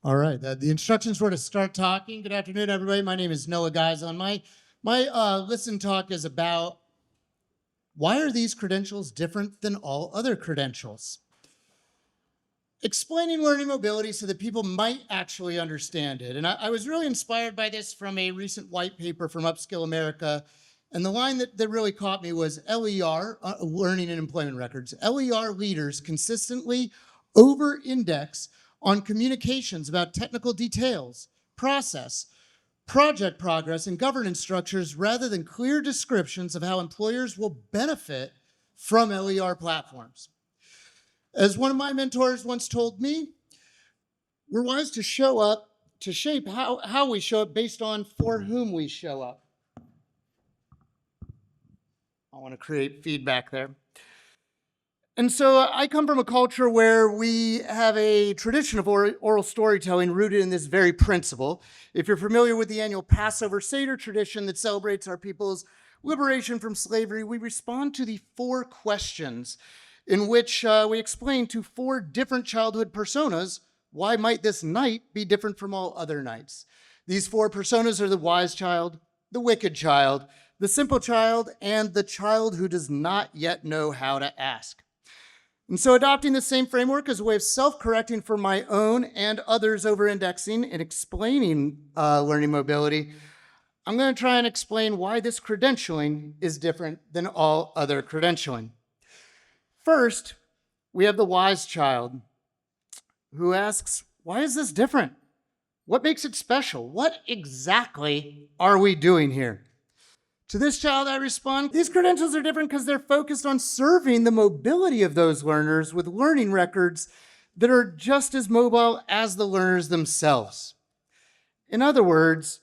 All right. The instructions were to start talking. Good afternoon, everybody. My name is Noah Geisel. My listen talk is about why are these credentials different than all other credentials? Explaining learning mobility so that people might actually understand it. And I was really inspired by this from a recent white paper from Upskill America. And the line that really caught me was LER, Learning and Employment Records. LER leaders consistently over-index on communications about technical details, process, project progress, and governance structures rather than clear descriptions of how employers will benefit from LER platforms. As one of my mentors once told me, we're wise to show up, to shape how we show up based on for whom we show up. I want to create feedback there. And so I come from a culture where we have a tradition of oral storytelling rooted in this very principle. If you're familiar with the annual Passover Seder tradition that celebrates our people's liberation from slavery, we respond to the 4 questions in which we explain to 4 different childhood personas why might this night be different from all other nights. These 4 personas are the wise child, the wicked child, the simple child, and the child who does not yet know how to ask. And so adopting the same framework as a way of self-correcting for my own and others over-indexing and explaining learning mobility, I'm going to try and explain why this credentialing is different than all other credentialing. First, we have the wise child who asks, why is this different? What makes it special? What exactly are we doing here? To this child, I respond, these credentials are different because they're focused on serving the mobility of those learners with learning records that are just as mobile as the learners themselves. In other words,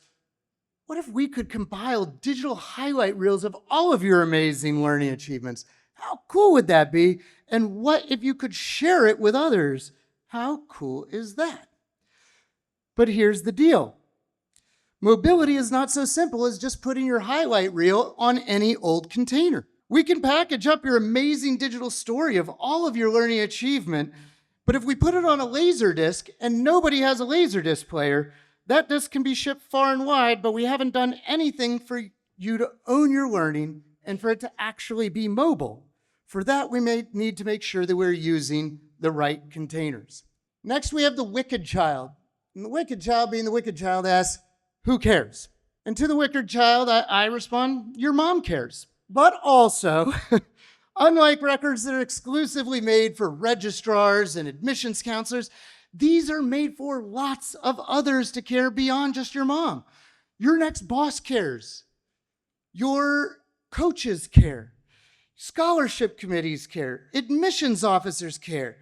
what if we could compile digital highlight reels of all of your amazing learning achievements? How cool would that be? And what if you could share it with others? How cool is that? But here's the deal. Mobility is not so simple as just putting your highlight reel on any old container. We can package up your amazing digital story of all of your learning achievement, but if we put it on a laser disc and nobody has a laser disc player, that disc can be shipped far and wide, but we haven't done anything for you to own your learning and for it to actually be mobile. For that, we may need to make sure that we're using the right containers. Next, we have the wicked child. And the wicked child, being the wicked child, asks, who cares? And to the wicked child, I respond, your mom cares. But also, unlike records that are exclusively made for registrars and admissions counselors, these are made for lots of others to care beyond just your mom. Your next boss cares. Your coaches care. Scholarship committees care. Admissions officers care.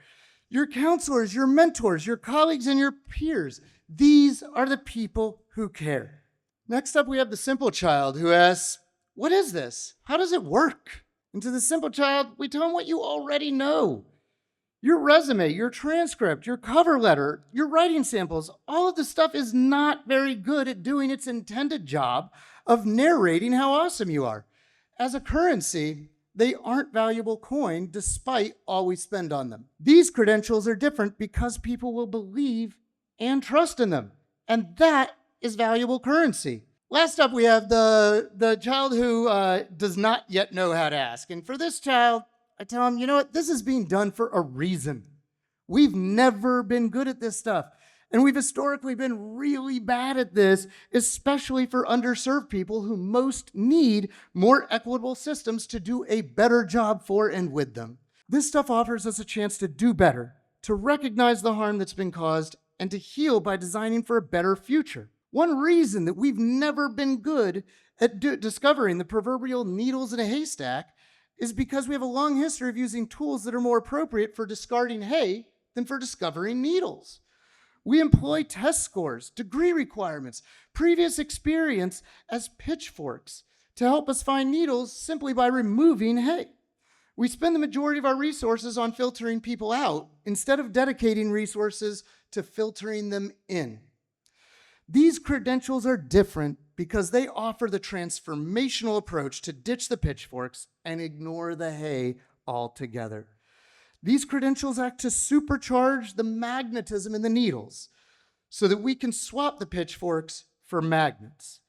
Your counselors, your mentors, your colleagues, and your peers. These are the people who care. Next up, we have the simple child who asks, what is this? How does it work? And to the simple child, we tell them what you already know. Your resume, your transcript, your cover letter, your writing samples, all of this stuff is not very good at doing its intended job of narrating how awesome you are. As a currency, they aren't valuable coin despite all we spend on them. These credentials are different because people will believe and trust in them. And that is valuable currency. Last up, we have the child who does not yet know how to ask. And for this child, I tell him, you know what? This is being done for a reason. We've never been good at this stuff. And we've historically been really bad at this, especially for underserved people who most need more equitable systems to do a better job for and with them. This stuff offers us a chance to do better, to recognize the harm that's been caused, and to heal by designing for a better future. One reason that we've never been good at discovering the proverbial needles in a haystack is because we have a long history of using tools that are more appropriate for discarding hay than for discovering needles. We employ test scores, degree requirements, previous experience as pitchforks to help us find needles simply by removing hay. We spend the majority of our resources on filtering people out instead of dedicating resources to filtering them in. These credentials are different because they offer the transformational approach to ditch the pitchforks and ignore the hay altogether. These credentials act to supercharge the magnetism in the needles so that we can swap the pitchforks for magnets,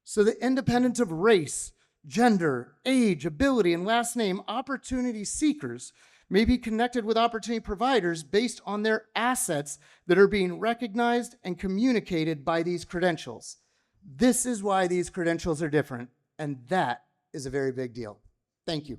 so that independent of race, gender, age, ability, and last name, opportunity seekers may be connected with opportunity providers based on their assets that are being recognized and communicated by these credentials. This is why these credentials are different, and that is a very big deal. Thank you.